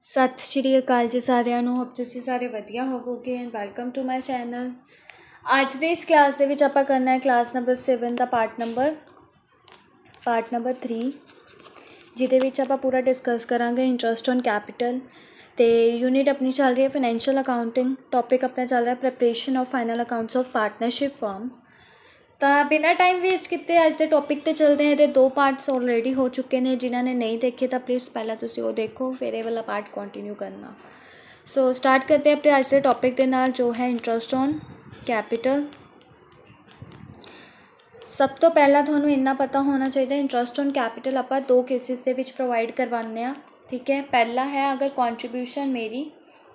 सत श्री अकाल जी सारिਆਂ ਨੂੰ। ਹੋਪ ਤੁਸੀਂ ਸਾਰੇ ਵਧੀਆ ਹੋਵੋਗੇ and welcome to my channel. ਅੱਜ ਦੇ ਇਸ ਕਲਾਸ ਦੇ ਵਿੱਚ ਆਪਾਂ ਕਰਨਾ ਹੈ ਕਲਾਸ ਨੰਬਰ 7 ਦਾ ਪਾਰਟ ਨੰਬਰ 3, ਜਿਹਦੇ ਵਿੱਚ ਆਪਾਂ ਪੂਰਾ ਡਿਸਕਸ ਕਰਾਂਗੇ ਇੰਟਰਸਟ ਔਨ ਕੈਪੀਟਲ। ਅਤੇ ਯੂਨਿਟ ਆਪਣੀ ਚੱਲ ਰਹੀ ਹੈ ਫਾਈਨੈਂਸ਼ੀਅਲ ਅਕਾਊਂਟਿੰਗ। ਟੌਪਿਕ ਆਪਣਾ ਚੱਲ ਰਿਹਾ preparation of final accounts of partnership firm. ਤਾਂ ਬਿਨਾਂ ਟਾਈਮ ਵੇਸਟ ਕੀਤੇ ਅੱਜ ਦੇ ਟੌਪਿਕ 'ਤੇ ਚੱਲਦੇ ਹਾਂ। ਇਹਦੇ 2 ਪਾਰਟਸ ਆਲਰੇਡੀ ਹੋ ਚੁੱਕੇ ਨੇ, ਜਿਨ੍ਹਾਂ ਨੇ ਨਹੀਂ ਦੇਖੇ ਤਾਂ ਪਲੀਜ਼ ਪਹਿਲਾਂ ਤੁਸੀਂ ਉਹ ਦੇਖੋ, ਫਿਰ ਇਹ ਵਾਲਾ ਪਾਰਟ ਕੰਟੀਨਿਊ ਕਰਨਾ। ਸੋ ਸਟਾਰਟ ਕਰਦੇ ਹਾਂ ਆਪਣੇ ਅੱਜ ਦੇ ਟੌਪਿਕ ਦੇ ਨਾਲ, ਜੋ ਹੈ ਇੰਟਰਸਟ ਔਨ ਕੈਪੀਟਲ। ਸਭ ਤੋਂ ਪਹਿਲਾਂ ਤੁਹਾਨੂੰ ਇੰਨਾ ਪਤਾ ਹੋਣਾ ਚਾਹੀਦਾ, ਇੰਟਰਸਟ ਔਨ ਕੈਪੀਟਲ ਆਪਾਂ 2 ਕੇਸਿਸ ਦੇ ਵਿੱਚ ਪ੍ਰੋਵਾਈਡ ਕਰਵਾਉਂਦੇ ਹਾਂ। ਠੀਕ ਹੈ, ਪਹਿਲਾ ਹੈ ਅਗਰ ਕੰਟਰੀਬਿਊਸ਼ਨ ਮੇਰੀ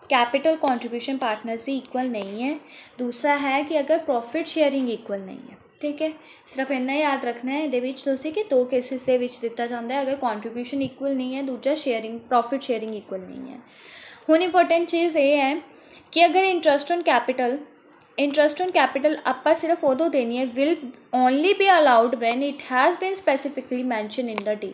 कैपिटल कंट्रीब्यूशन पार्टनर्स की इक्वल नहीं है। दूसरा है कि अगर प्रॉफिट शेयरिंग इक्वल नहीं है। ठीक है, सिर्फ इन्ना याद रखना है ये कि 2 केसिस के दिता जाता है, अगर कंट्रीब्यूशन इक्वल नहीं है, दूजा शेयरिंग प्रॉफिट शेयरिंग इक्वल नहीं है। हुण इंपोर्टेंट चीज़ ये है कि अगर इंटरस्ट ऑन कैपिटल आपां सिर्फ उदों देनी है, will only be allowed when it has been specifically mention in the deed.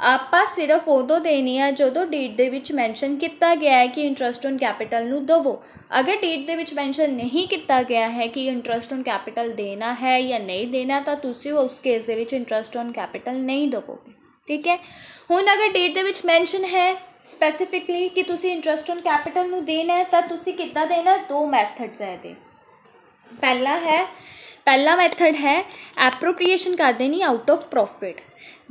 ਆਪਾਂ ਸਿਰਫ ਉਦੋਂ ਦੇਣੀ ਆ ਜਦੋਂ ਡੀਡ ਦੇ ਵਿੱਚ ਮੈਂਸ਼ਨ ਕੀਤਾ ਗਿਆ ਹੈ ਕਿ ਇੰਟਰਸਟ ਔਨ ਕੈਪੀਟਲ ਨੂੰ ਦੇਵੋ। ਅਗਰ ਡੀਡ ਦੇ ਵਿੱਚ ਮੈਂਸ਼ਨ ਨਹੀਂ ਕੀਤਾ ਗਿਆ ਹੈ ਕਿ ਇੰਟਰਸਟ ਔਨ ਕੈਪੀਟਲ ਦੇਣਾ ਹੈ ਜਾਂ ਨਹੀਂ ਦੇਣਾ, ਤਾਂ ਤੁਸੀਂ ਉਸ ਕੇਸ ਦੇ ਵਿੱਚ ਇੰਟਰਸਟ ਔਨ ਕੈਪੀਟਲ ਨਹੀਂ ਦੇਵੋਗੇ। ਠੀਕ ਹੈ, ਹੁਣ ਅਗਰ ਡੀਡ ਦੇ ਵਿੱਚ ਮੈਂਸ਼ਨ ਹੈ ਸਪੈਸੀਫਿਕਲੀ ਕਿ ਤੁਸੀਂ ਇੰਟਰਸਟ ਔਨ ਕੈਪੀਟਲ ਨੂੰ ਦੇਣਾ ਹੈ, ਤਾਂ ਤੁਸੀਂ ਕਿੱਦਾਂ ਦੇਣਾ? 2 ਮੈਥਡਸ ਹੈ ਇਹਦੇ। ਪਹਿਲਾ ਮੈਥਡ ਹੈ ਐਪਰੋਪਰੀਏਸ਼ਨ ਕਰ ਦੇਣੀ ਆਊਟ ਆਫ ਪ੍ਰੋਫਿਟ।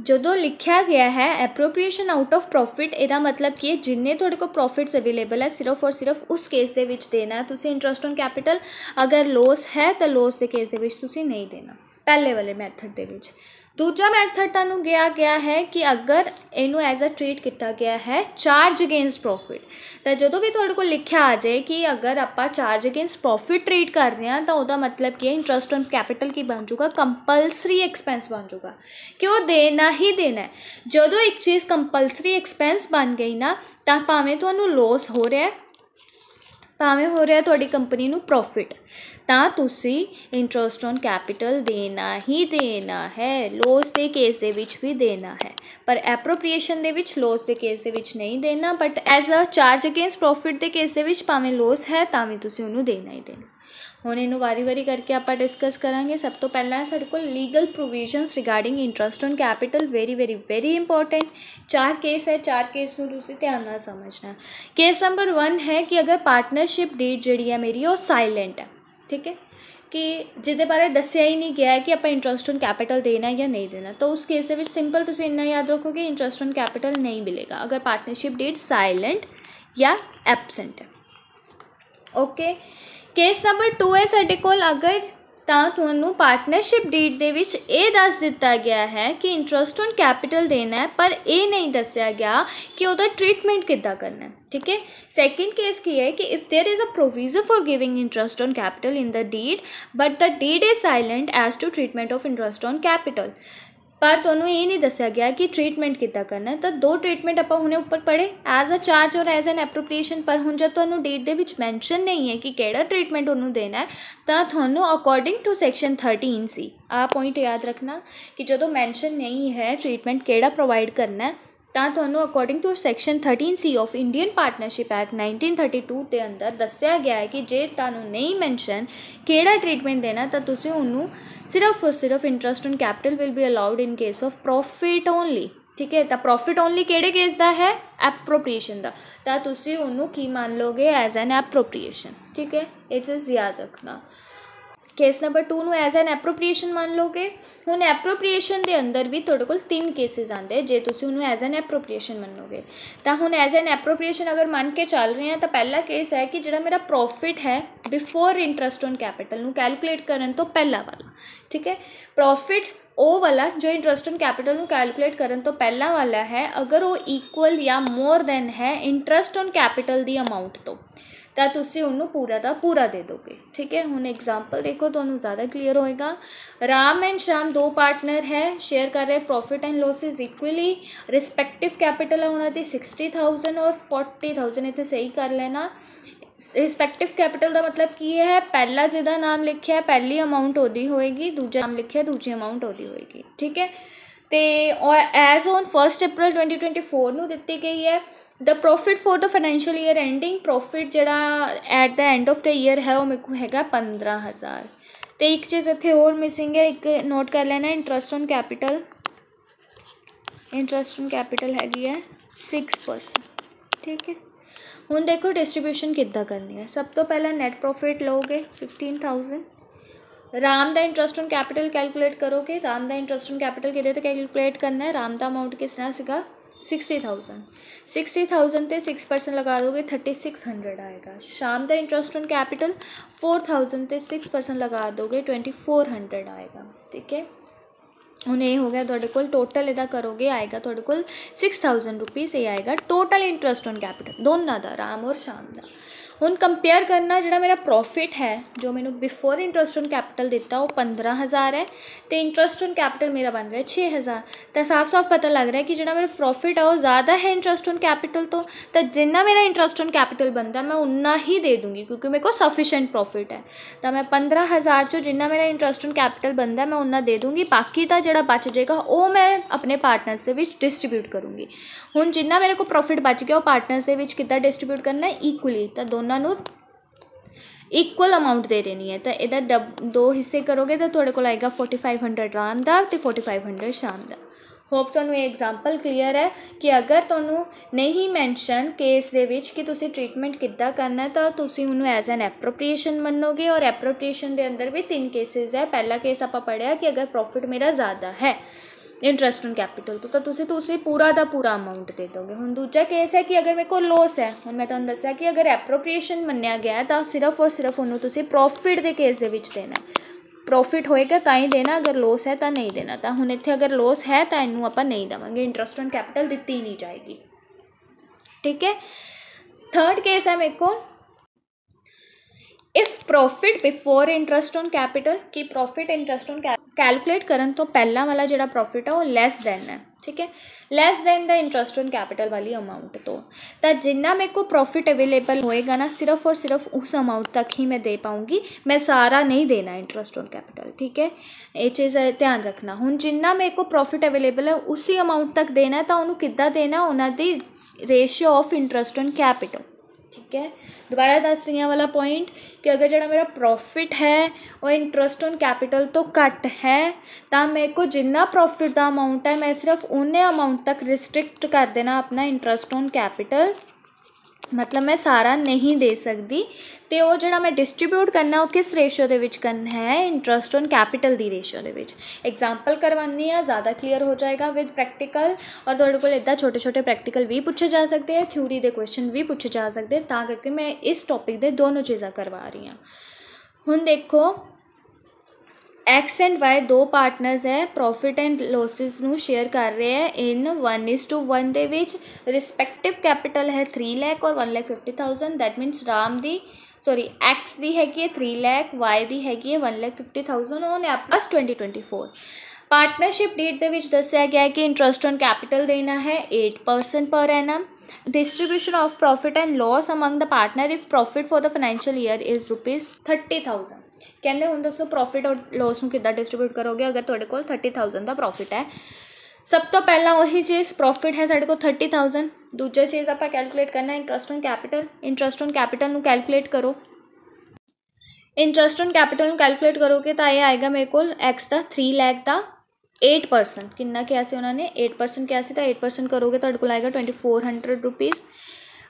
ਜਦੋਂ ਲਿਖਿਆ ਗਿਆ ਹੈ ਐਪਰੋਪਰੀਏਸ਼ਨ ਆਊਟ ਆਫ ਪ੍ਰੋਫਿਟ, ਇਹਦਾ ਮਤਲਬ ਕੀ ਹੈ, ਜਿੰਨੇ ਤੁਹਾਡੇ ਕੋਲ ਪ੍ਰੋਫਿਟਸ ਅਵੇਲੇਬਲ ਹੈ ਸਿਰਫ ਔਰ ਸਿਰਫ ਉਸ ਕੇਸ ਦੇ ਵਿੱਚ ਦੇਣਾ ਤੁਸੀਂ ਇੰਟਰਸਟ ਔਨ ਕੈਪੀਟਲ। ਅਗਰ ਲੋਸ ਹੈ ਤਾਂ ਲੋਸ ਦੇ ਕੇਸ ਦੇ ਵਿੱਚ ਤੁਸੀਂ ਨਹੀਂ ਦੇਣਾ, ਪਹਿਲੇ ਵਾਲੇ ਮੈਥਡ ਦੇ ਵਿੱਚ। ਦੂਜਾ ਮੈਥਡ ਤੁਹਾਨੂੰ ਗਿਆ ਹੈ ਕਿ ਅਗਰ ਇਹਨੂੰ ਐਜ਼ ਅ ਟਰੀਟ ਕੀਤਾ ਗਿਆ ਹੈ ਚਾਰਜ ਅਗੇਂਸਟ ਪ੍ਰੋਫਿਟ, ਤਾਂ ਜਦੋਂ ਵੀ ਤੁਹਾਡੇ ਕੋਲ ਲਿਖਿਆ ਆ ਜਾਏ ਕਿ ਅਗਰ ਆਪਾਂ ਚਾਰਜ ਅਗੇਂਸਟ ਪ੍ਰੋਫਿਟ ਟਰੀਟ ਕਰ ਰਹੇ ਹਾਂ, ਤਾਂ ਉਹਦਾ ਮਤਲਬ ਕੀ ਹੈ, ਇੰਟਰਸਟ ਔਨ ਕੈਪੀਟਲ ਕੀ ਬਣ ਜਾਊਗਾ? ਕੰਪਲਸਰੀ ਐਕਸਪੈਂਸ ਬਣ ਜਾਊਗਾ ਕਿ ਉਹ ਦੇਣਾ ਹੀ ਦੇਣਾ। ਜਦੋਂ ਇੱਕ ਚੀਜ਼ ਕੰਪਲਸਰੀ ਐਕਸਪੈਂਸ ਬਣ ਗਈ ਨਾ, ਤਾਂ ਭਾਵੇਂ ਤੁਹਾਨੂੰ ਲੋਸ ਹੋ ਰਿਹਾ, ਭਾਵੇਂ ਹੋ ਰਿਹਾ ਤੁਹਾਡੀ ਕੰਪਨੀ ਨੂੰ ਪ੍ਰੋਫਿਟ, ਤਾਂ ਤੁਸੀਂ ਇੰਟਰਸਟ ਔਨ ਕੈਪੀਟਲ ਦੇਣਾ ਹੀ ਦੇਣਾ ਹੈ। ਲੋਸ ਦੇ ਕੇਸ ਦੇ ਵਿੱਚ ਵੀ ਦੇਣਾ ਹੈ, ਪਰ ਐਪਰੋਪਰੀਏਸ਼ਨ ਦੇ ਵਿੱਚ ਲੋਸ ਦੇ ਕੇਸ ਦੇ ਵਿੱਚ ਨਹੀਂ ਦੇਣਾ, but as a charge against profit ਦੇ ਕੇਸ ਦੇ ਵਿੱਚ ਭਾਵੇਂ ਲੋਸ ਹੈ ਤਾਂ ਵੀ ਤੁਸੀਂ ਉਹਨੂੰ ਦੇਣਾ ਹੀ ਦੇਣਾ। ਹੁਣ ਇਹਨੂੰ ਵਾਰੀ ਕਰਕੇ ਆਪਾਂ ਡਿਸਕਸ ਕਰਾਂਗੇ। ਸਭ ਤੋਂ ਪਹਿਲਾਂ ਸਾਡੇ ਕੋਲ legal provisions regarding interest on capital, very important. 4 case ਹੈ, 4 ਕੇਸ ਨੂੰ ਤੁਸੀਂ ਧਿਆਨ ਨਾਲ ਸਮਝਣਾ। ਕੇਸ ਨੰਬਰ 1 ਹੈ ਕਿ ਅਗਰ ਪਾਰਟਨਰਸ਼ਿਪ ਡੀਡ ਜਿਹੜੀ ਹੈ ਮੇਰੀ ਉਹ ਸਾਇਲੈਂਟ ਹੈ। ਠੀਕ ਹੈ, ਕਿ ਜਿਹਦੇ ਬਾਰੇ ਦੱਸਿਆ ਹੀ ਨਹੀਂ ਗਿਆ ਹੈ ਕਿ ਆਪਾਂ ਇੰਟਰਸਟ ਔਨ ਕੈਪੀਟਲ ਦੇਣਾ ਜਾਂ ਨਹੀਂ ਦੇਣਾ, ਤਾਂ ਉਸ ਕੇਸ ਦੇ ਵਿੱਚ ਸਿੰਪਲ ਤੁਸੀਂ ਇੰਨਾ ਯਾਦ ਰੱਖੋ ਕਿ ਇੰਟਰਸਟ ਔਨ ਕੈਪੀਟਲ ਨਹੀਂ ਮਿਲੇਗਾ ਅਗਰ ਪਾਰਟਨਰਸ਼ਿਪ ਡੀਡ ਸਾਇਲੈਂਟ ਜਾਂ ਐਬਸੈਂਟ ਹੈ। ਓਕੇ, ਕੇਸ ਨੰਬਰ 2 ਹੈ ਸਾਡੇ ਕੋਲ, ਅਗਰ ਤਾਂ ਤੁਹਾਨੂੰ ਪਾਰਟਨਰਸ਼ਿਪ ਡੀਡ ਦੇ ਵਿੱਚ ਇਹ ਦੱਸ ਦਿੱਤਾ ਗਿਆ ਹੈ ਕਿ ਇੰਟਰਸਟ ਔਨ ਕੈਪੀਟਲ ਦੇਣਾ ਹੈ, ਪਰ ਇਹ ਨਹੀਂ ਦੱਸਿਆ ਗਿਆ ਕਿ ਉਹਦਾ ਟ੍ਰੀਟਮੈਂਟ ਕਿੱਦਾਂ ਕਰਨਾ ਹੈ। ਠੀਕ ਹੈ, ਸੈਕਿੰਡ ਕੇਸ ਕੀ ਹੈ ਕਿ if there is a provision for giving interest on capital in the deed, but the deed is silent as to treatment of interest on capital, ਪਰ ਤੁਹਾਨੂੰ ਇਹ ਨਹੀਂ ਦੱਸਿਆ ਗਿਆ ਕਿ ਟ੍ਰੀਟਮੈਂਟ ਕਿੱਦਾਂ ਕਰਨਾ ਹੈ। ਤਾਂ 2 ਟ੍ਰੀਟਮੈਂਟ ਆਪਾਂ ਹੁਣੇ ਉੱਪਰ ਪੜ੍ਹੇ, ਐਜ਼ ਅ ਚਾਰਜ ਔਰ ਐਜ਼ ਐਨ ਐਪਰੋਪਰੀਏਸ਼ਨ। ਪਰ ਹੁਣ ਜਦ ਤੁਹਾਨੂੰ ਡੀਡ ਦੇ ਵਿੱਚ ਮੈਂਸ਼ਨ ਨਹੀਂ ਹੈ ਕਿ ਕਿਹੜਾ ਟ੍ਰੀਟਮੈਂਟ ਉਹਨੂੰ ਦੇਣਾ ਹੈ, ਤਾਂ ਤੁਹਾਨੂੰ ਅਕੋਰਡਿੰਗ ਟੂ ਸੈਕਸ਼ਨ 13 ਸੀ, ਆਹ ਪੁਆਇੰਟ ਯਾਦ ਰੱਖਣਾ ਕਿ ਜਦੋਂ ਮੈਂਸ਼ਨ ਨਹੀਂ ਹੈ ਟ੍ਰੀਟਮੈਂਟ ਕਿਹੜਾ ਪ੍ਰੋਵਾਈਡ ਕਰਨਾ ਹੈ, ਤਾਂ ਤੁਹਾਨੂੰ according to section 13 C of Indian partnership act 1932 ਦੇ ਅੰਦਰ ਦੱਸਿਆ ਗਿਆ ਹੈ ਕਿ ਜੇ ਤੁਹਾਨੂੰ ਨਹੀਂ ਮੈਂਸ਼ਨ ਕਿਹੜਾ ਟ੍ਰੀਟਮੈਂਟ ਦੇਣਾ, ਤਾਂ ਤੁਸੀਂ ਉਹਨੂੰ ਸਿਰਫ interest on capital will be allowed in case of profit only. ਠੀਕ ਹੈ, ਤਾਂ ਪ੍ਰੋਫਿਟ ਓਨਲੀ ਕਿਹੜੇ ਕੇਸ ਦਾ ਹੈ? ਐਪਰੋਪਰੀਏਸ਼ਨ ਦਾ, ਤਾਂ ਤੁਸੀਂ ਉਹਨੂੰ ਕੀ ਮੰਨ ਲਓਗੇ? As an appropriation. ਠੀਕ ਹੈ, ਇਹ ਚੀਜ਼ ਯਾਦ ਰੱਖਣਾ। ਕੇਸ ਨੰਬਰ 2 ਨੂੰ ਐਜ਼ ਐਨ ਐਪਰੋਪਰੀਏਸ਼ਨ ਮੰਨ ਲਓਗੇ। ਹੁਣ ਐਪਰੋਪਰੀਏਸ਼ਨ ਦੇ ਅੰਦਰ ਵੀ ਤੁਹਾਡੇ ਕੋਲ 3 ਕੇਸਿਸ ਆਉਂਦੇ ਜੇ ਤੁਸੀਂ ਉਹਨੂੰ ਐਜ਼ ਐਨ ਐਪਰੋਪਰੀਏਸ਼ਨ ਮੰਨੋਗੇ। ਤਾਂ ਹੁਣ ਐਜ਼ ਐਨ ਐਪਰੋਪਰੀਏਸ਼ਨ ਅਗਰ ਮੰਨ ਕੇ ਚੱਲ ਰਹੇ ਹਾਂ, ਤਾਂ ਪਹਿਲਾ ਕੇਸ ਹੈ ਕਿ ਜਿਹੜਾ ਮੇਰਾ ਪ੍ਰੋਫਿਟ ਹੈ ਬਿਫੋਰ ਇੰਟਰਸਟ ਔਨ ਕੈਪੀਟਲ ਨੂੰ ਕੈਲਕੂਲੇਟ ਕਰਨ ਤੋਂ ਪਹਿਲਾਂ ਵਾਲਾ। ਠੀਕ ਹੈ, ਪ੍ਰੋਫਿਟ ਉਹ ਵਾਲਾ ਜੋ ਇੰਟਰਸਟ ਔਨ ਕੈਪੀਟਲ ਨੂੰ ਕੈਲਕੂਲੇਟ ਕਰਨ ਤੋਂ ਪਹਿਲਾਂ ਵਾਲਾ ਹੈ, ਅਗਰ ਉਹ ਇਕੁਅਲ ਜਾਂ ਮੋਰ ਦੈਨ ਹੈ interest on capital the amount ਤੋਂ, ਤਾਂ ਤੁਸੀਂ ਉਹਨੂੰ ਪੂਰਾ ਦਾ ਪੂਰਾ ਦੇ ਦੋਗੇ। ਠੀਕ ਹੈ, ਹੁਣ ਐਗਜ਼ਾਮਪਲ ਦੇਖੋ, ਤੁਹਾਨੂੰ ਜ਼ਿਆਦਾ ਕਲੀਅਰ ਹੋਏਗਾ। ਰਾਮ ਐਂਡ ਸ਼ਾਮ 2 ਪਾਰਟਨਰ ਹੈ, ਸ਼ੇਅਰ ਕਰ ਰਹੇ profit and losses equally. Respective capital ਹੈ ਉਹਨਾਂ ਦੀ 60,000 ਔਰ 40,000, ਇੱਥੇ ਸਹੀ ਕਰ ਲੈਣਾ। ਰਿਸਪੈਕਟਿਵ ਕੈਪੀਟਲ ਦਾ ਮਤਲਬ ਕੀ ਹੈ? ਪਹਿਲਾ ਜਿਹਦਾ ਨਾਮ ਲਿਖਿਆ ਪਹਿਲੀ ਅਮਾਊਂਟ ਉਹਦੀ ਹੋਏਗੀ, ਦੂਜਾ ਨਾਮ ਲਿਖਿਆ ਦੂਜੀ ਅਮਾਊਂਟ ਉਹਦੀ ਹੋਏਗੀ। ਠੀਕ ਹੈ, ਅਤੇ ਐਜ਼ ਔਨ 1 ਅਪ੍ਰੈਲ 2024 ਨੂੰ ਦਿੱਤੀ ਗਈ ਹੈ। The profit for the financial year ending, profit ਜਿਹੜਾ at the end of the year है वो मेरे को हैगा 15,000। तो एक चीज़ इतने और मिसिंग है, एक नोट कर लेना, interest on capital, interest on capital हैगी है 6%। ठीक है, हुण देखो डिस्ट्रीब्यूशन किद्दां करनी है। सब तो पहला नैट प्रॉफिट लोगे 15,000, राम दा इंटरस्ट ऑन कैपिटल कैलकुलेट करोगे। राम दा इंटरस्ट ऑन कैपिटल किहदे ते कैलकुलेट करना है, राम दा अमाउंट किस तरह सीगा 60,000, 60,000 ते 6% लगा दोगे 3600 आएगा। शाम दा इंटरस्ट ऑन कैपिटल 4,000 ते 6% लगा दोगे 2400 आएगा। ठीक है, ਹੁਣ ਇਹ ਹੋ ਗਿਆ ਤੁਹਾਡੇ ਕੋਲ ਟੋਟਲ ਇਹਦਾ ਕਰੋਗੇ ਆਏਗਾ ਤੁਹਾਡੇ ਕੋਲ 6,000 रुपीज़। ਇਹ ਆਏਗਾ ਟੋਟਲ ਇੰਟਰਸਟ ਔਨ ਕੈਪੀਟਲ ਦੋਨਾਂ ਦਾ, ਰਾਮ ਔਰ ਸ਼ਾਮ ਦਾ। ਹੁਣ ਕੰਪੇਅਰ ਕਰਨਾ, ਜਿਹੜਾ ਮੇਰਾ ਪ੍ਰੋਫਿਟ ਹੈ ਜੋ ਮੈਨੂੰ ਬਿਫੋਰ ਇੰਟਰਸਟ ਔਨ ਕੈਪੀਟਲ ਦਿੱਤਾ ਉਹ 15,000 ਹੈ ਅਤੇ ਇੰਟਰਸਟ ਔਨ ਕੈਪੀਟਲ ਮੇਰਾ ਬਣ ਰਿਹਾ 6,000। ਤਾਂ ਸਾਫ਼ ਪਤਾ ਲੱਗ ਰਿਹਾ ਕਿ ਜਿਹੜਾ ਮੇਰਾ ਪ੍ਰੋਫਿਟ ਹੈ ਉਹ ਜ਼ਿਆਦਾ ਹੈ ਇੰਟਰਸਟ ਔਨ ਕੈਪੀਟਲ ਤੋਂ। ਤਾਂ ਜਿੰਨਾ ਮੇਰਾ ਇੰਟਰਸਟ ਔਨ ਕੈਪੀਟਲ ਬਣਦਾ ਮੈਂ ਉਨਾ ਹੀ ਦੇ ਦੂੰਗੀ ਕਿਉਂਕਿ ਮੇਰੇ ਕੋਲ ਸਫੀਸ਼ੈਂਟ ਪ੍ਰੋਫਿਟ ਹੈ। ਤਾਂ ਮੈਂ 15,000 ਚੋਂ ਜਿੰਨਾ ਮੇਰਾ ਇੰਟਰਸਟ ਔਨ ਕੈਪੀਟਲ ਬਣਦਾ ਮੈਂ ਉਨਾ ਦੇ ਦੂੰਗੀ, ਬਾਕੀ ਤਾਂ ਜਿਹੜਾ ਬਚ ਜਾਏਗਾ ਉਹ ਮੈਂ ਆਪਣੇ ਪਾਰਟਨਰਸ ਦੇ ਵਿੱਚ ਡਿਸਟਰੀਬਿਊਟ ਕਰੂੰਗੀ। ਹੁਣ ਜਿੰਨਾ ਮੇਰੇ ਕੋਲ ਪ੍ਰੋਫਿਟ ਬਚ ਗਿਆ ਉਹ ਪਾਰਟਨਰਸ ਦੇ ਵਿੱਚ ਕਿੱਦਾਂ ਡਿਸਟਰੀਬਿਊਟ ਕਰਨਾ ਇਕੁਅਲੀ, ਤਾਂ ਦੋਨਾਂ ਨੂੰ इक्वल अमाउंट दे देनी है। तो इधर 2 हिस्से करोगे तो थोड़े को आएगा 4,500 राम का तो 4,500 शाम का। होप तुहानू ये एग्जाम्पल क्लीयर है कि अगर तुहानू नहीं मैंशन केस दे विच कि तुसी ट्रीटमेंट किद्दां करना है तो तुसी उन्होंने एज एन एप्रोप्रिएशन मनोगे। और एप्रोप्रिएशन के अंदर भी 3 केसेस है। पहला केस आपां पढ़िया कि अगर प्रॉफिट मेरा ज़्यादा है इंटरस्ट ऑन कैपिटल तो तुसी पूरा का पूरा अमाउंट दे दोगे। हुण दूजा केस है कि अगर मेरे को लॉस है, हुण मैं तुहानू दस्सिया कि अगर एप्रोप्रिएशन मन्निया गया है तो सिर्फ और सिर्फ उन्होंने तुसी प्रॉफिट के केस दे विच देना, प्रॉफिट होएगा तो ही देना, अगर लॉस है तो नहीं देना। तो हुण इत्थे अगर लॉस है तो इनू आपां नहीं देवांगे, इंटरस्ट ऑन कैपिटल दित्ती ही नहीं जाएगी। ठीक है, थर्ड केस है मेरे को if profit before interest on capital, कि प्रॉफिट इंटरस्ट ऑन कैलकुलेट करन तो पहला वाला जो प्रॉफिट है वो लैस दैन है। ठीक है, less than the interest on capital वाली अमाउंट तो जिन्ना मेरे को प्रॉफिट अवेलेबल होएगा ना सिर्फ और सिर्फ उस अमाउंट तक ही मैं दे पाऊँगी, मैं सारा नहीं देना इंटरस्ट ऑन कैपिटल। ठीक है, ये चीज़ ध्यान रखना। हुण जिन्ना मेरे को प्रॉफिट अवेलेबल है उसी अमाउंट तक देना है, तो उन्होंने किद्दां देना, उन्हां दी ratio of interest on capital. ठीक है, दोबारा दस रही वाला पॉइंट कि अगर जो मेरा प्रॉफिट है वो इंटरस्ट ऑन कैपिटल तो घट है तो मेरे को जिन्ना प्रॉफिट का अमाउंट है मैं सिर्फ उन्ने अमाउंट तक रिस्ट्रिक्ट कर देना अपना इंटरस्ट ऑन कैपिटल, मतलब मैं सारा नहीं दे सकती। तो वो जो मैं डिस्ट्रीब्यूट करना वो किस रेशियो के विच करना है, इंटरस्ट ऑन कैपिटल की रेशियो के विच। एग्जाम्पल करवानी है, ज़्यादा क्लीयर हो जाएगा विद प्रैक्टिकल। और तुहाडे कोल इदां छोटे छोटे प्रैक्टिकल भी पूछे जा सकते हैं, थ्योरी के क्वेश्चन भी पूछे जा सकते हैं, तां करके मैं इस टॉपिक के दोनों चीज़ां करवा रही हूँ। हुण देखो एक्स एंड वाई दो पार्टनर्स है, प्रॉफिट एंड लॉसिस नू शेयर कर रहे हैं इन 1:1 दे विच। रिस्पैक्टिव कैपिटल है 3 लाख और 1,50,000। दैट मीनस राम दी एक्स दी हैगी 3 लाख, वाई दी हैगी 1,50,000 ऑन एप्लस 2024। पार्टनरशिप डीड दे विच दस्सिया गया है कि इंटरस्ट ऑन कैपिटल देना है 8% per annum. Distribution of profit and loss among the partner if profit for the financial year is ₹30,000। कहते हुण दसो प्रॉफिट और लॉस में किद्दां डिस्ट्रीब्यूट करोगे अगर तुहाडे कोल 30,000 का प्रॉफिट है। सब तो पहला वही चीज़ प्रॉफिट है साढ़े को 30,000। दूजा चीज़ आप कैलकुलेट करना interest on capital. Interest on capital नू कैलकुलेट करो, इंटरस्ट ऑन कैपिटल कैलकुलेट करोगे तो ये आएगा मेरे को एक्स का 3 लाख का 8% कितना क्या से उन्होंने 8% क्या से, तो 8% करोगे तो को आएगा 2,400 रुपीज़।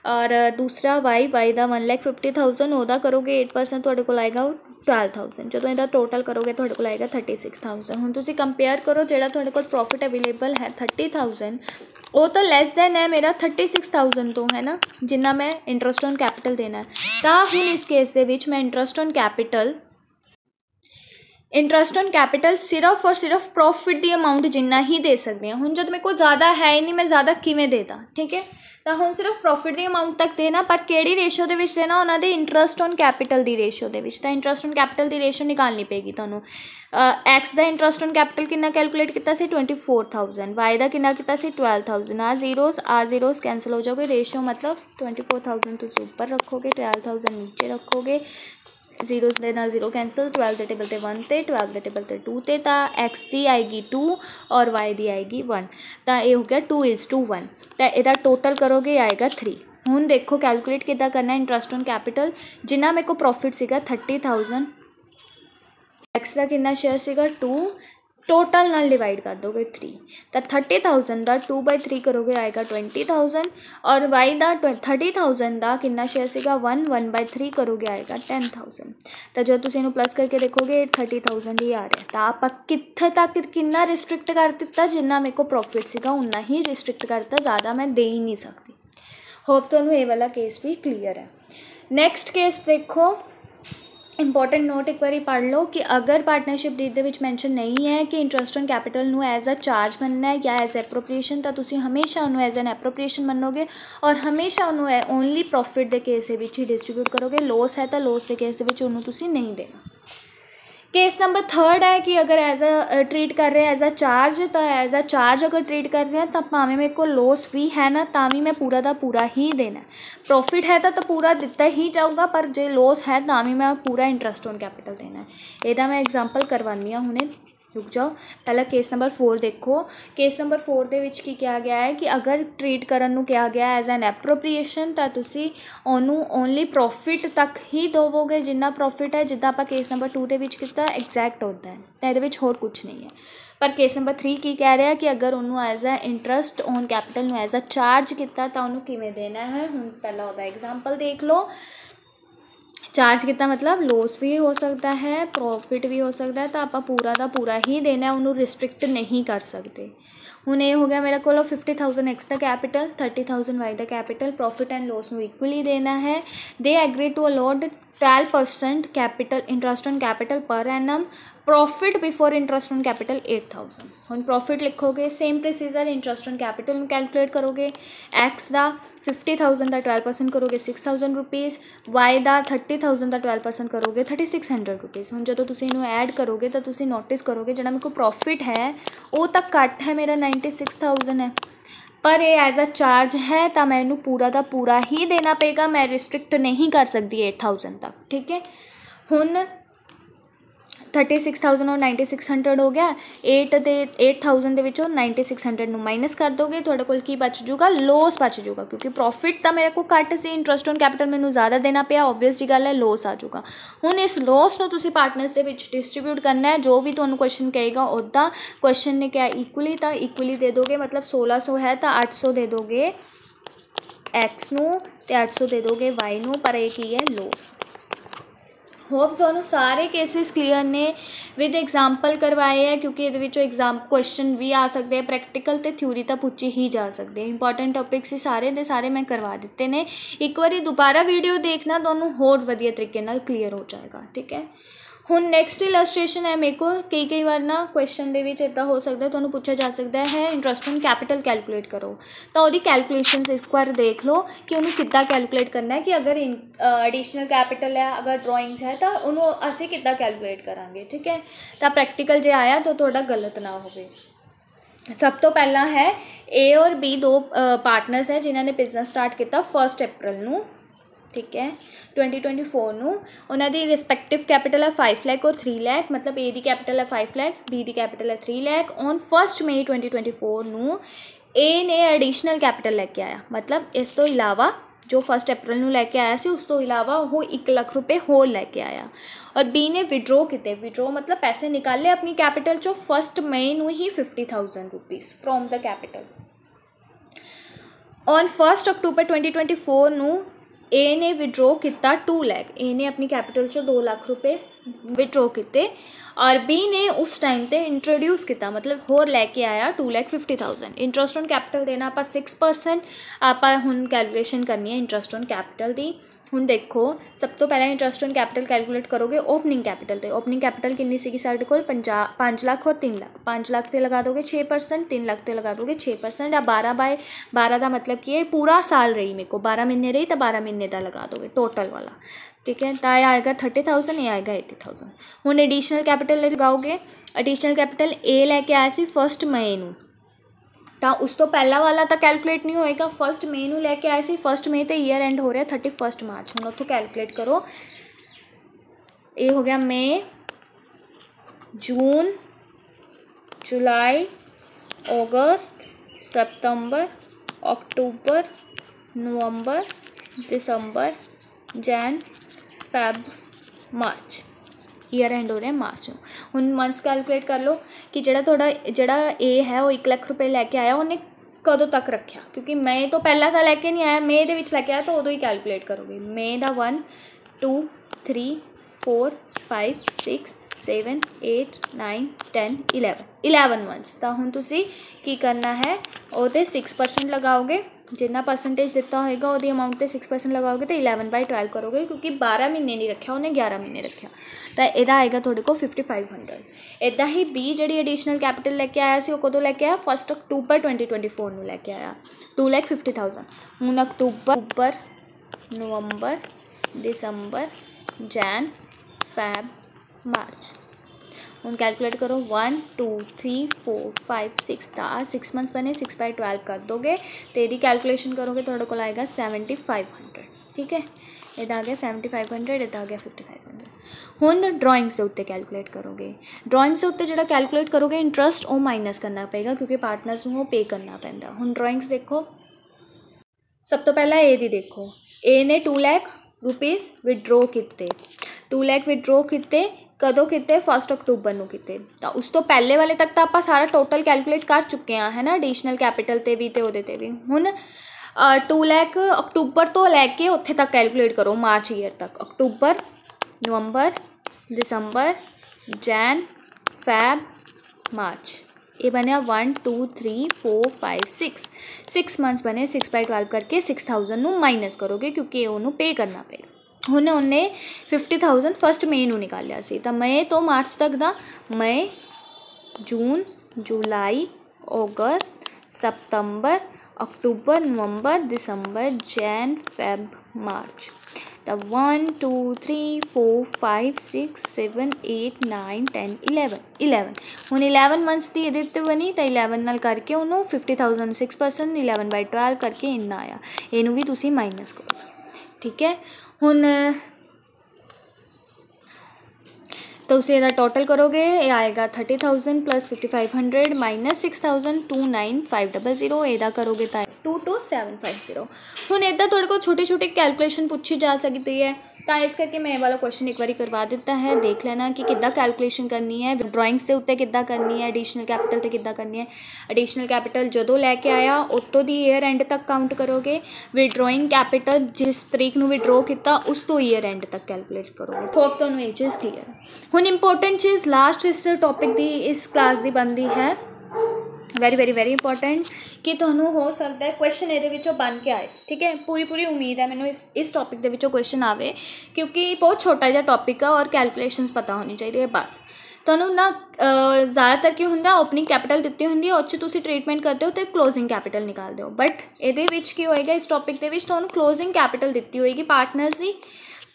और दूसरा वाई का 1,50,000 ओदा करोगे 8% तो को आएगा 12,000। जो इहदा टोटल करोगे तो को आएगा 36,000। हुण तुसीं कंपेयर करो जिहड़ा तुहाडे कोल प्रॉफिट अवेलेबल है 30,000 वो तो लैस दैन है मेरा 36,000 तो है ना, जिन्ना मैं इंटरस्ट ऑन कैपिटल देना है। तो हुण इस केस दे विच मैं इंटरस्ट ऑन कैपिटल सिर्फ और सिर्फ प्रॉफिट की अमाउंट जिन्ना ही दे सकती हैं। हुण जब मेरे को ज़्यादा है ही नहीं, मैं ज़्यादा किवें देता। ठीक है, तो हुण सिर्फ प्रॉफिट की अमाउंट तक देना, पर किहड़ी रेशियो दे विच देना, उन्हां दे इंटरस्ट ऑन कैपिटल की रेशियो दे विच। तो इंटरस्ट ऑन कैपिटल की रेशियो निकालनी पेगी तुहानूं। एक्स का इंटरस्ट ऑन कैपिटल कितना कैलकुलेट किया 24,000, वाई का कितना किया 12,000। आ जीरोस कैंसल हो जाओगे, रेशियो मतलब 24,000 तुसीं ऊपर रखोगे, 12,000 नीचे रखोगे, ਜ਼ੀਰੋਜ਼ ਦੇ ਨਾਲ ਜ਼ੀਰੋ ਕੈਂਸਲ, 12 ਦੇ ਟੇਬਲ 'ਤੇ 1 ਤੇ 12 ਦੇ ਟੇਬਲ 'ਤੇ 2 ਤੇ, ਤਾਂ x ਦੀ ਆਏਗੀ 2 ਔਰ y ਦੀ ਆਏਗੀ 1, ਤਾਂ ਇਹ ਹੋ ਗਿਆ 2:1, ਤਾਂ ਇਹਦਾ ਟੋਟਲ ਕਰੋਗੇ ਆਏਗਾ 3। ਹੁਣ ਦੇਖੋ ਕੈਲਕੂਲੇਟ ਕਿੱਦਾਂ ਕਰਨਾ ਇੰਟਰਸਟ ਔਨ ਕੈਪੀਟਲ। ਜਿੰਨਾ ਮੇਰੇ ਕੋਲ ਪ੍ਰੋਫਿਟ ਸੀਗਾ 30,000, x ਦਾ ਕਿੰਨਾ ਸ਼ੇਅਰ ਸੀਗਾ 2, टोटल नाल डिवाइड कर दोगे 3, तो 30,000 का 2/3 करोगे आएगा 20,000, और y का 30,000 का कितना शेयर सीगा 1/3 करोगे आएगा 10,000। तो जो तुम इन्हू प्लस करके देखोगे 30,000 ही आ रहा है। तो आप कित्थे तक कितना रिस्ट्रिक्ट कर दिता, जिन्ना मेरे को प्रॉफिट सीगा उन्ना ही रिस्ट्रिक्ट करता, ज़्यादा मैं दे ही नहीं सकती। होप तुहानू ये वाला केस भी क्लीयर है। नैक्सट केस देखो, इंपॉर्टेंट नोट एक बार पढ़ लो कि अगर पार्टनरशिप डीड दे विच मैंशन नहीं है कि इंटरस्ट ऑन कैपिटल नू एज अ चार्ज मनना है या एज एप्रोप्रिएशन, तो तुसी हमेशा उन्होंने एज एन एप्रोप्रिएशन मनोगे और हमेशा उन्होंने ओनली प्रॉफिट के केस के विच ही डिस्ट्रीब्यूट करोगे। लॉस है तो लॉस के केस के विच उन्होंने तुसी नहीं देना। केस नंबर 3 है कि अगर एज अ ट्रीट कर रहे हैं एज अ चार्ज, तो एज अ चार्ज अगर ट्रीट कर रहे हैं तब भावें मेरे को लॉस भी है ना, ता भी मैं पूरा का पूरा ही देना है। प्रॉफिट है तो पूरा दिता ही जाऊगा, पर जो लॉस है ता भी मैं पूरा इंटरस्ट ऑन कैपिटल देना है। यदा मैं एग्जाम्पल करवानी हूँ, हुणे रुक जाओ। पहला केस नंबर 4 देखो। केस नंबर 4 दे विच की कहा गया है कि अगर ट्रीट करन नूं कहा गया एज एन एप्रोप्रिएशन, तो तुसी ओनू ओनली प्रॉफिट तक ही दोवोगे, जिन्ना प्रॉफिट है जिद्दां आपां केस नंबर 2 दे विच कीता एग्जैक्ट होता है, तो इहदे विच होर कुछ नहीं है। पर केस नंबर 3 की कह रहा है कि अगर उन्होंने as a interest on capital नूं एज अ चार्ज किया तो उन्होंने किवें देना है। हुण पहला उहदा एग्जाम्पल देख लो। चार्ज कितना मतलब लॉस भी हो सकता है, प्रॉफिट भी हो सकता है, तो आप पूरा का पूरा ही देना है, उन्होंने रिस्ट्रिक्ट नहीं कर सकते। हुण ये हो गया मेरे को 50,000 एक्स का कैपिटल, 30,000 वाई का कैपिटल, प्रॉफिट एंड लॉस में इक्वली देना है। They agree to allot 12% capital interest on capital per annum, profit before interest on capital 8,000। हम प्रॉफिट लिखोगे same procedure, interest on capital में कैलकुलेट करोगे। एक्स का 50,000 का 12% करोगे 6,000 रुपीज़, वाई का 30,000 का 12% करोगे 3,600 रुपीज़। हम जो तुम इनू ऐड करोगे तो तुम नोटिस करोगे जो मेरे को प्रॉफिट है वो तो घट है, मेरा 96,000 है, पर ये एज अ चार्ज है तो मैं इनू पूरा का पूरा ही देना पेगा, मैं रिस्ट्रिक्ट नहीं कर सकती 8,000 तक। ठीक है, हुण 36,000 और 9600 हो गया। 8,000 के विचों 9600 नू माइनस कर दोगे, थोड़े कोल की बच जूगा, लॉस बच जूगा, क्योंकि प्रॉफिट तो मेरे को घट से, इंटरस्ट ऑन कैपिटल मैनू ज़्यादा देना पिया, ऑबवियस जी गल है लॉस आ जूगा। हुण इस लॉस नू तुसी पार्टनर्स के विच डिस्ट्रीब्यूट करना है, जो भी तुहानू क्वेश्चन कहेगा उदा। क्वेश्चन ने क्या इक्वली, तो इक्वली दे दोगे, मतलब 1600 है तो 800 दे दोगे एक्स नू ते 800 दे दोगे वाई नू, पर एक ही है लॉस। होप तुहानू सारे केसेस क्लीयर ने विद एग्जाम्पल करवाए हैं, क्योंकि ये एग्जाम क्वेश्चन भी आ सकते हैं, प्रैक्टिकल तो थ्योरी तो पूछी ही जा सकते हैं। इंपॉर्टेंट टॉपिक्स सारे के सारे मैं करवा दिते ने, एक बार दोबारा वीडियो देखना तुहानू होर वधिया तरीके नाल क्लीयर हो जाएगा। ठीक है, हुण नैक्सट इलस्ट्रेशन है मेरे को कई बार ना क्वेश्चन दे विच इदां हो सकता है, तुहानू पूछा जा सकता है इंटरस्ट ऑन कैपिटल कैलकुलेट करो, तो वो कैलकुलेशनस एक बार देख लो कि उन्होंने किद्दां कैलकुलेट करना है, कि अगर एडिशनल कैपिटल है, अगर ड्रॉइंग्स है तो उन्होंने असीं किद्दां कैलकुलेट करांगे। ठीक है, तो प्रैक्टिकल जे आया तो थोड़ा गलत ना होवे। सब तो पहला है ए और बी दो पार्टनर्स है जिन्होंने बिजनेस स्टार्ट किया 1 अप्रैल नू। ठीक है, 2024 नू उन्होंने रिस्पैक्टिव कैपिटल है 5 लाख और 3 लाख, मतलब ए दी कैपिटल है 5 लाख, बी दी कैपिटल है 3 लाख। ऑन 1 मई 2024 नू ए ने एडिशनल कैपिटल लैके आया, मतलब इस तो इलावा जो 1 अप्रैल नू लैके आया सी उस तो इलावा वो 1 लाख रुपये होर लैके आया। और बी ने विड्रॉ किए, विड्रॉ मतलब पैसे निकाले अपनी कैपिटल चो 1 मई नू ही 50,000 rupees from the capital. On 1 अक्टूबर 2024 नू ए ने विड्रॉ किया 2 लाख, ए ने अपनी कैपिटल चो 2 लाख रुपये विड्रॉ किए, और बी ने उस टाइम पे इंट्रोड्यूस किया, मतलब होर लैके आया 2,50,000। इंटरस्ट ऑन कैपिटल देना आप 6%, आप हुण कैलकुलेशन करनी है इंटरस्ट ऑन कैपिटल की। हुण देखो सब तो पहले इंटरस्ट ऑन कैपिटल कैलकुलेट करोगे ओपनिंग कैपिटल तो, ओपनिंग कैपिटल कितनी सी साढ़े कोल 5 लाख और 3 लाख, 5 लाख से लगा दोगे 6%, 3 लाख से लगा दोगे 6%, या 12/12 का मतलब कि ये पूरा साल रही मेरे को 12 महीने रही तो 12 महीने का लगा दोगे टोटल वाला। ठीक है, तो ये आएगा 30,000, ये आएगा 80,000। हुण एडिशनल कैपिटल लगाओगे, एडिशनल कैपिटल ए लैके आया सी 1 मई नू, तो उस तो पहला वाला तो कैलकुलेट नहीं होएगा, 1 मई नू लैके आए सी, 1 मई तो ईयर एंड हो रहा 31 मार्च। हुण उत्थों कैलकुलेट करो ये हो गया मई, जून, जुलाई, अगस्त, सितंबर, अक्टूबर, नवंबर, दिसंबर, जैन, फैब, मार्च। ईयर एंड हो रहा है मार्च ਨੂੰ। ਹੁਣ ਮੰਥਸ ਕੈਲਕੂਲੇਟ ਕਰ ਲਓ ਕਿ ਜਿਹੜਾ ए है वो 1 ਲੱਖ रुपए लैके आया ਉਹਨੇ कदों तक रखा, क्योंकि मई तो पहला तो लैके नहीं आया, मई ਦੇ ਵਿੱਚ लैके आया तो उदों ही कैलकुलेट करोगे। मई ਦਾ 1 2 3 4 5 6 7 8 9 10 11 ਮੰਥਸ। ਤਾਂ ਹੁਣ ਤੁਸੀਂ ਕੀ ਕਰਨਾ ਹੈ, ਉਹਦੇ 6% लगाओगे, जिन्ना परसेंटेज दिता होएगा वो अमाउंट से 6% लगाओगे तो 11/12 करोगे, क्योंकि 12 महीने नहीं रखा उन्हें, 11 महीने रखा। तो यदा आएगा थोड़े को 5500। इदा ही बी जी एडिशनल कैपिटल लैके आया सी, कदों लैके आया 1 अक्टूबर 2024 में लैके आया 2,50,000। हूँ अक्टूबर, नवंबर, दिसंबर, जैन, फैब, मार्च। हूँ कैलकुलेट करो 1 2 3 4 5 6 6 मंथ्स बने, 6/12 कर दोगे तो यदि कैलकुलेशन करोगे थोड़े को आएगा 7500। ठीक है, इधर आ गया 7500, इधर आ गया 5500। हूँ ड्राइंग्स के उत्ते कैलकुलेट करोगे, ड्राइंग्स के उत्ते जो कैलकुलेट करोगे इंटरस्ट वो माइनस करना पेगा, क्योंकि पार्टनर्स को पे करना पैंदा। हूँ ड्राइंग्स देखो, सब तो पहला ए दी देखो, ए ने 2 लाख रुपीज़ विड्रॉ किते, 2 लाख विड्रॉ किते कदों किते 1 अक्टूबर को किते। तो उस तो पहले वाले तक तो आप सारा टोटल कैलकुलेट कर चुके हैं, है ना, एडिशनल कैपिटल ते भी ते उहदे ते भी। हुण 2 लाख अक्टूबर तो लैके उत्थे तक कैलकुलेट करो, मार्च ईयर तक, अक्टूबर, नवंबर, दिसंबर, जैन, फैब, मार्च। ये बनया 1 2 3 4 5 6 मंथ्स बने। 6/12 करके 6000 माइनस करोगे, क्योंकि उन्होंने पे करना पेगा। उन्हें उन्हें 50,000 फस्ट मई ਨੂੰ निकालिया सी, तो मई तो मार्च तक दा मई, जून, जुलाई, अगस्त, सितंबर, अक्टूबर, नवंबर, दिसंबर, जैन, फैब, मार्च। तो 1 2 3 4 5 6 7 8 9 10 11 हूँ 11 मंथ्स की ये बनी, तो 11 नाल करके उन्होंने 50,000 6% 11/12 करके इन्ना आया। इनू भी तुसी माइनस करो। ठीक है, हुण तो उसे इहदा टोटल करोगे, ये आएगा 30,000 प्लस 5500 माइनस 6,000 29,500। इहदा करोगे तो 22,750। हुण इदा थोड़े को छोटी छोटी कैलकुलेशन पूछी जा सकती है, तो इस करके मैं वाला क्वेश्चन एक बार करवा दिता है, देख लेना कि किद्दां कैलकुलेशन करनी है, ड्राइंग्स के उत्ते किद्दां करनी है, एडिशनल कैपिटल ते किद्दां करनी है। एडिशनल कैपिटल जदों लैके आया उत्तों दी ईयर एंड तक काउंट करोगे, विड्रॉइंग कैपिटल जिस तरीक नूं विड्रॉ किया उस तो ईयर एंड तक कैलकुलेट करोगे। होप तुहानूं ये चीज़ क्लीयर। हुण इंपोर्टेंट चीज़ लास्ट इस टॉपिक की इस क्लास की बनती है, वेरी वेरी वेरी इंपॉर्टेंट, कि तुहानूं हो सकता है क्वेश्चन ये बन के आए। ठीक है, पूरी उम्मीद है मैंने इस टॉपिक के क्वेश्चन आवे, क्योंकि बहुत छोटा जिहा टॉपिक है और कैलकुलेशनस पता होनी चाहिए। बस तुहानूं ना ज़्यादातर की होंदा ओपनिंग कैपिटल दित्ती होंदी है, उस तुसीं ट्रीटमेंट करते हो तो क्लोजिंग कैपिटल निकालते हो, बट ये की होएगा इस टॉपिक के तुहानूं क्लोजिंग कैपिटल दित्ती होएगी पार्टनर्स की,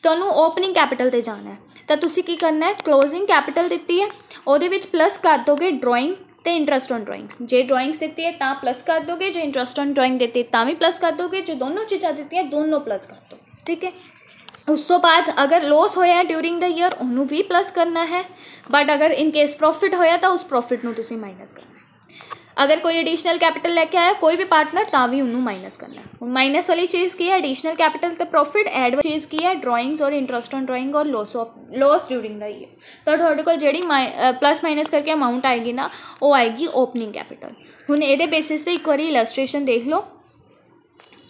तुहानूं ओपनिंग कैपिटल ते जाना है, तो तुसीं की करना है, क्लोजिंग कैपिटल दित्ती है उहदे विच प्लस कर दोगे ड्राइंग तो interest on drawings. J drawings देती है तो प्लस कर दोगे, जो इंटरस्ट ऑन ड्राइंग देती है तो भी प्लस कर दोगे, जो दोनों चीज़ा देती हैं दोनों प्लस कर दोगे। ठीक है, उस तो बाद अगर लॉस होया ड्यूरिंग द ईयर उन्होंने भी प्लस करना है, बट अगर इन केस प्रॉफिट होया तो उस प्रॉफिट नूं तुसीं माइनस करना है। अगर कोई एडिशनल कैपिटल लैके आया कोई भी पार्टनर तो भी उन्होंने माइनस करना है। माइनस वाली चीज़ की है एडिशनल कैपिटल तो प्रॉफिट, एड वाली चीज़ की है ड्राइंग्स और इंटरस्ट ऑन ड्राइंग और लॉस ड्यूरिंग द ईयर। तो थोड़े को जी प्लस माइनस करके अमाउंट आएगी ना वो आएगी ओपनिंग कैपिटल। हुण ये बेसिस से एक बार इलस्ट्रेशन देख लो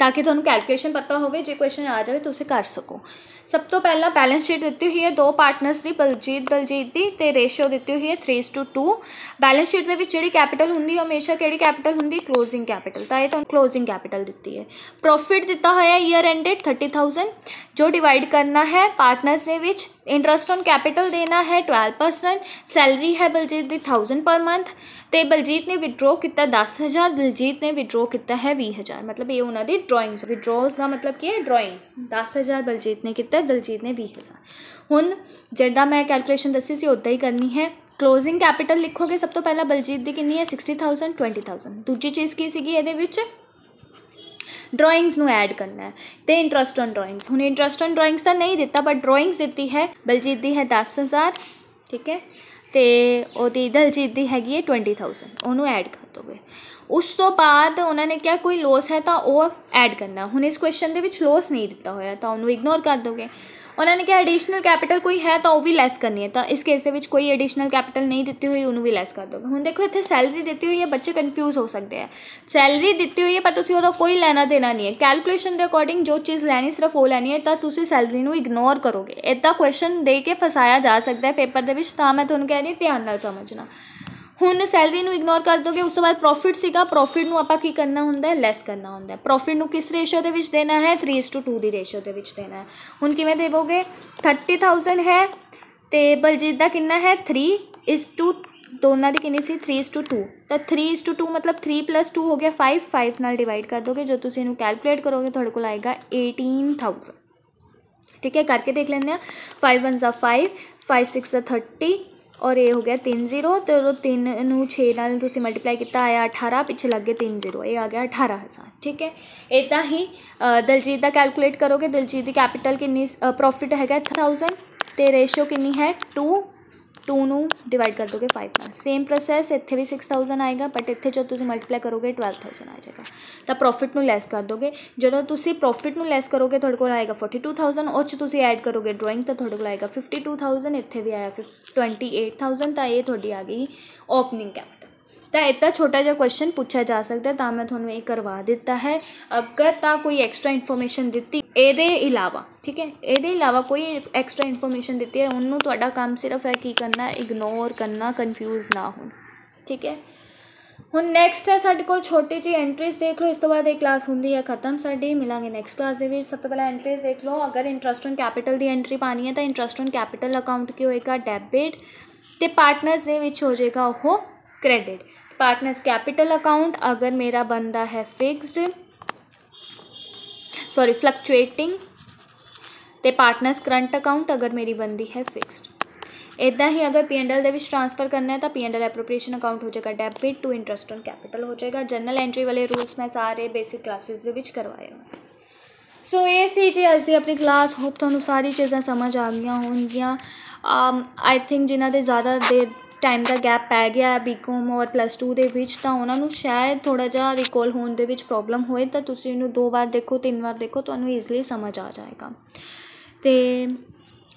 ताकि तुहानूं कैलकुलेशन पता हो, जो क्वेश्चन आ जाए तो उसे कर सको। सब तो पहला बैलेंस शीट दी हुई है दो पार्टनर्स की, बलजीत की, तो रेशियो दी हुई है 3:2। बैलेंस शीट जी कैपिटल होंगी हमेशा कि कैपिटल होंगी क्लोजिंग कैपिटल, तो ये क्लोजिंग कैपिटल दी है। प्रॉफिट दिता हुआ ईयर एंडेड 30,000 जो डिवाइड करना है पार्टनर्स के विच। इंटरस्ट ऑन कैपिटल देना है 12%। सैलरी है बलजीत की 1000 पर मंथ, तो बलजीत ने विड्रॉ किया 10,000, दिलजीत ने विड्रॉ किया है 20,000। मतलब ये उन्होंने ड्राइंग्स, विड्रॉज का मतलब की है ड्राइंग्स। 10,000 बलजीत ने किया, दिलजीत ने 20,000। हुण जिद्दां मैं कैलकुलेशन दसी सी उद्दां ही करनी है। क्लोजिंग कैपिटल लिखोगे सब तो पहला बलजीत की कितनी है 60,000 20,000। दूजी चीज़ की सीगी इहदे विच ड्राइंग्स ਨੂੰ ਐਡ ਕਰਨਾ ਹੈ ਤੇ ਇੰਟਰਸਟ ਔਨ ਡਰਾਇੰਗਸ। ਹੁਣ ਇੰਟਰਸਟ ਔਨ ਡਰਾਇੰਗਸ ਤਾਂ ਨਹੀਂ ਦਿੱਤਾ ਬਟ ਡਰਾਇੰਗਸ ਦਿੱਤੀ ਹੈ, ਬਲਜੀਤ ਦੀ ਹੈ 10,000, ਠੀਕ ਹੈ, ਅਤੇ ਉਹਦੀ ਦਲਜੀਤ ਦੀ ਹੈਗੀ ਹੈ 20,000, ਉਹਨੂੰ ਐਡ ਕਰ ਦੋਗੇ। ਉਸ ਤੋਂ ਬਾਅਦ ਉਹਨਾਂ ਨੇ ਕਿਹਾ ਕੋਈ ਲੋਸ ਹੈ ਤਾਂ ਉਹ ਐਡ ਕਰਨਾ। ਹੁਣ ਇਸ ਕੁਐਸਚਨ ਦੇ ਵਿੱਚ ਲੋਸ ਨਹੀਂ ਦਿੱਤਾ ਹੋਇਆ ਤਾਂ ਉਹਨੂੰ ਇਗਨੋਰ ਕਰ ਦੋਗੇ। ਉਹਨਾਂ ਨੇ ਕਿਹਾ ਐਡੀਸ਼ਨਲ ਕੈਪੀਟਲ ਕੋਈ ਹੈ ਤਾਂ ਉਹ ਵੀ ਲੈਸ ਕਰਨੀ ਹੈ, ਤਾਂ ਇਸ ਕੇਸ ਦੇ ਵਿੱਚ ਕੋਈ ਐਡੀਸ਼ਨਲ ਕੈਪੀਟਲ ਨਹੀਂ ਦਿੱਤੀ ਹੋਈ, ਉਹਨੂੰ ਵੀ ਲੈਸ ਕਰ ਦੋਗੇ। ਹੁਣ ਦੇਖੋ ਇੱਥੇ ਸੈਲਰੀ ਦਿੱਤੀ ਹੋਈ ਹੈ, ਬੱਚੇ ਕਨਫਿਊਜ਼ ਹੋ ਸਕਦੇ ਆ। ਸੈਲਰੀ ਦਿੱਤੀ ਹੋਈ ਹੈ ਪਰ ਤੁਸੀਂ ਉਹਦਾ ਕੋਈ ਲੈਣਾ ਦੇਣਾ ਨਹੀਂ ਹੈ, ਕੈਲਕੂਲੇਸ਼ਨ ਦੇ ਅਕੋਰਡਿੰਗ ਜੋ ਚੀਜ਼ ਲੈਣੀ ਸਿਰਫ ਉਹ ਲੈਣੀ ਹੈ, ਤਾਂ ਤੁਸੀਂ ਸੈਲਰੀ ਨੂੰ ਇਗਨੋਰ ਕਰੋਗੇ। ਇੱਦਾਂ ਕੁਐਸਚਨ ਦੇ ਕੇ ਫਸਾਇਆ ਜਾ ਸਕਦਾ ਹੈ ਪੇਪਰ ਦੇ ਵਿੱਚ, ਤਾਂ ਮੈਂ ਤੁਹਾਨੂੰ ਕਹਿ ਰਹੀ ਧਿਆਨ ਨਾਲ ਸਮਝਣਾ। ਹੁਣ ਸੈਲਰੀ ਨੂੰ ਇਗਨੋਰ ਕਰ ਦੋਗੇ। ਉਸ ਤੋਂ ਬਾਅਦ ਪ੍ਰੋਫਿਟ ਸੀਗਾ, ਪ੍ਰੋਫਿਟ ਨੂੰ ਆਪਾਂ ਕੀ ਕਰਨਾ ਹੁੰਦਾ ਹੈ, ਲੈਸ ਕਰਨਾ ਹੁੰਦਾ ਹੈ। ਪ੍ਰੋਫਿਟ ਨੂੰ ਕਿਸ ਰੇਸ਼ੋ ਦੇ ਵਿੱਚ ਦੇਣਾ ਹੈ, 3:2 ਦੀ ਰੇਸ਼ੋ ਦੇ ਵਿੱਚ ਦੇਣਾ ਹੈ। ਹੁਣ ਕਿਵੇਂ ਦੇਵੋਗੇ, 30,000 ਹੈ ਅਤੇ ਬਲਜੀਤ ਦਾ ਕਿੰਨਾ ਹੈ 3:2, ਦੋਨਾਂ ਦੀ ਕਿੰਨੀ ਸੀ 3:2, ਤਾਂ 3:2 ਮਤਲਬ 3 + 2 ਹੋ ਗਿਆ 5 ਨਾਲ ਡਿਵਾਈਡ ਕਰ ਦੋਗੇ। ਜਦੋਂ ਤੁਸੀਂ ਇਹਨੂੰ ਕੈਲਕੂਲੇਟ ਕਰੋਗੇ ਤੁਹਾਡੇ ਕੋਲ ਆਏਗਾ 18,000, ਠੀਕ ਹੈ। ਕਰਕੇ ਦੇਖ ਲੈਂਦੇ ਹਾਂ, 5 1 5, 5 6 30 ਔਰ ਇਹ ਹੋ ਗਿਆ 3 0, ਅਤੇ ਉਦੋਂ 3 ਨੂੰ 6 ਨਾਲ ਤੁਸੀਂ ਮਲਟੀਪਲਾਈ ਕੀਤਾ ਆਇਆ 18, ਪਿੱਛੇ ਲੱਗ ਗਏ 3 0, ਇਹ ਆ ਗਿਆ 18,000, ਠੀਕ ਹੈ। ਇੱਦਾਂ ਹੀ ਦਲਜੀਤ ਦਾ ਕੈਲਕੂਲੇਟ ਕਰੋਗੇ। ਦਲਜੀਤ ਦੀ ਕੈਪੀਟਲ ਕਿੰਨੀ, ਪ੍ਰੋਫਿਟ ਹੈਗਾ 1000 ਅਤੇ ਰੇਸ਼ੋ ਕਿੰਨੀ ਹੈ 2 ਨੂੰ ਡਿਵਾਈਡ ਕਰ ਦੋਗੇ 5 ਨਾਲ। ਸੇਮ ਪ੍ਰੋਸੈਸ ਇੱਥੇ ਵੀ 6,000 ਆਏਗਾ ਬਟ ਇੱਥੇ ਜਦ ਤੁਸੀਂ ਮਲਟੀਪਲਾਈ ਕਰੋਗੇ 12,000 ਆ ਜਾਏਗਾ, ਤਾਂ ਪ੍ਰੋਫਿਟ ਨੂੰ ਲੈਸ ਕਰ ਦੋਗੇ। ਜਦੋਂ ਤੁਸੀਂ ਪ੍ਰੋਫਿਟ ਨੂੰ ਲੈਸ ਕਰੋਗੇ ਤੁਹਾਡੇ ਕੋਲ ਆਏਗਾ 42,000, ਉਹ 'ਚ ਤੁਸੀਂ ਐਡ ਕਰੋਗੇ ਡਰਾਇੰਗ ਤਾਂ ਤੁਹਾਡੇ ਕੋਲ ਆਏਗਾ 52,000, ਇੱਥੇ ਵੀ ਆਇਆ 28,000, ਤਾਂ ਇਹ ਤੁਹਾਡੀ ਆ ਗਈ ਓਪਨਿੰਗ ਕੈਪੀਟਲ। ਤਾਂ ਇੱਦਾਂ ਛੋਟਾ ਜਿਹਾ ਕੁਐਸਚਨ ਪੁੱਛਿਆ ਜਾ ਸਕਦਾ, ਤਾਂ ਮੈਂ ਤੁਹਾਨੂੰ ਇਹ ਕਰਵਾ ਦਿੱਤਾ ਹੈ। ਅਗਰ ਤਾਂ ਕੋਈ ਐਕਸਟਰਾ ਇਨਫੋਰਮੇਸ਼ਨ ਦਿੱਤੀ ਇਹਦੇ ਇਲਾਵਾ, ਠੀਕ ਹੈ, ਇਹਦੇ ਇਲਾਵਾ ਕੋਈ ਐਕਸਟਰਾ ਇਨਫੋਰਮੇਸ਼ਨ ਦਿੱਤੀ ਹੈ, ਉਹਨੂੰ ਤੁਹਾਡਾ ਕੰਮ ਸਿਰਫ ਹੈ ਕੀ ਕਰਨਾ, ਇਗਨੋਰ ਕਰਨਾ, ਕਨਫਿਊਜ਼ ਨਾ ਹੋਣ, ਠੀਕ ਹੈ। ਹੁਣ ਨੈਕਸਟ ਹੈ ਸਾਡੇ ਕੋਲ ਛੋਟੀ ਜਿਹੀ ਐਂਟਰੀਜ਼ ਦੇਖ ਲਓ। ਇਸ ਤੋਂ ਬਾਅਦ ਇਹ ਕਲਾਸ ਹੁੰਦੀ ਹੈ ਖਤਮ ਸਾਡੀ, ਮਿਲਾਂਗੇ ਨੈਕਸਟ ਕਲਾਸ ਦੇ ਵਿੱਚ। ਸਭ ਤੋਂ ਪਹਿਲਾਂ ਐਂਟਰੀਜ਼ ਦੇਖ ਲਓ। ਅਗਰ interest on capital the entry ਪਾਣੀ ਹੈ ਤਾਂ ਇੰਟਰਸਟ ਔਨ ਕੈਪੀਟਲ ਅਕਾਊਂਟ ਕੀ ਹੋਏਗਾ, ਡੈਬਿਟ, ਅਤੇ ਪਾਰਟਨਰਸ ਦੇ ਵਿੱਚ ਹੋ ਜਾਏਗਾ ਉਹ ਕ੍ਰੈਡਿਟ। ਪਾਰਟਨਰਸ ਕੈਪੀਟਲ ਅਕਾਊਂਟ ਅਗਰ ਮੇਰਾ ਬਣਦਾ ਹੈ ਫਲਕਚੁਏਟਿੰਗ, ਅਤੇ ਪਾਰਟਨਰਸ ਕਰੰਟ ਅਕਾਊਂਟ ਅਗਰ ਮੇਰੀ ਬਣਦੀ ਹੈ ਫਿਕਸਡ। ਇੱਦਾਂ ਹੀ ਅਗਰ P&L ਦੇ ਵਿੱਚ ਟ੍ਰਾਂਸਫਰ ਕਰਨਾ ਹੈ ਤਾਂ P&L ਐਪਰੋਪ੍ਰੀਏਸ਼ਨ ਅਕਾਊਂਟ ਹੋ ਜਾਏਗਾ debit to interest on capital ਹੋ ਜਾਏਗਾ। ਜਨਰਲ ਐਂਟਰੀ ਵਾਲੇ ਰੂਲਸ ਮੈਂ ਸਾਰੇ ਬੇਸਿਕ ਕਲਾਸਿਸ ਦੇ ਵਿੱਚ ਕਰਵਾਏ ਹੋਏ। ਸੋ ਇਹ ਸੀ ਜੀ ਅੱਜ ਦੀ ਆਪਣੀ ਕਲਾਸ। ਹੋਪ ਤੁਹਾਨੂੰ ਸਾਰੀ ਚੀਜ਼ਾਂ ਸਮਝ ਆ ਗਈਆਂ ਹੋਣਗੀਆਂ। ਆਈ ਥਿੰਕ ਜਿਨ੍ਹਾਂ ਦੇ ਜ਼ਿਆਦਾ ਦੇਰ ਟਾਈਮ ਦਾ ਗੈਪ ਪੈ ਗਿਆ BCom ਔਰ +2 ਦੇ ਵਿੱਚ, ਤਾਂ ਉਹਨਾਂ ਨੂੰ ਸ਼ਾਇਦ ਥੋੜ੍ਹਾ ਜਿਹਾ ਰਿਕੋਲ ਹੋਣ ਦੇ ਵਿੱਚ ਪ੍ਰੋਬਲਮ ਹੋਏ, ਤਾਂ ਤੁਸੀਂ ਇਹਨੂੰ 2 ਵਾਰ ਦੇਖੋ, 3 ਵਾਰ ਦੇਖੋ, ਤੁਹਾਨੂੰ ਈਜ਼ਲੀ ਸਮਝ ਆ ਜਾਏਗਾ। ਅਤੇ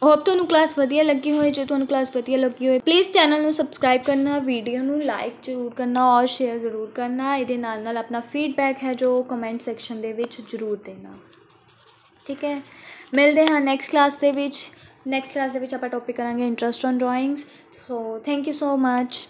ਹੋਪ ਤੁਹਾਨੂੰ ਕਲਾਸ ਵਧੀਆ ਲੱਗੀ ਹੋਏ। ਜੇ ਤੁਹਾਨੂੰ ਕਲਾਸ ਵਧੀਆ ਲੱਗੀ ਹੋਏ ਪਲੀਜ਼ ਚੈਨਲ ਨੂੰ ਸਬਸਕ੍ਰਾਈਬ ਕਰਨਾ, ਵੀਡੀਓ ਨੂੰ ਲਾਈਕ ਜ਼ਰੂਰ ਕਰਨਾ ਔਰ ਸ਼ੇਅਰ ਜ਼ਰੂਰ ਕਰਨਾ। ਇਹਦੇ ਨਾਲ ਨਾਲ ਆਪਣਾ ਫੀਡਬੈਕ ਹੈ ਜੋ ਕਮੈਂਟ ਸੈਕਸ਼ਨ ਦੇ ਵਿੱਚ ਜ਼ਰੂਰ ਦੇਣਾ, ਠੀਕ ਹੈ। ਮਿਲਦੇ ਹਾਂ ਨੈਕਸਟ ਕਲਾਸ ਦੇ ਵਿੱਚ। ਨੈਕਸਟ ਕਲਾਸ ਦੇ ਵਿੱਚ ਆਪਾਂ ਟੋਪਿਕ ਕਰਾਂਗੇ interest on drawings. So thank you so much.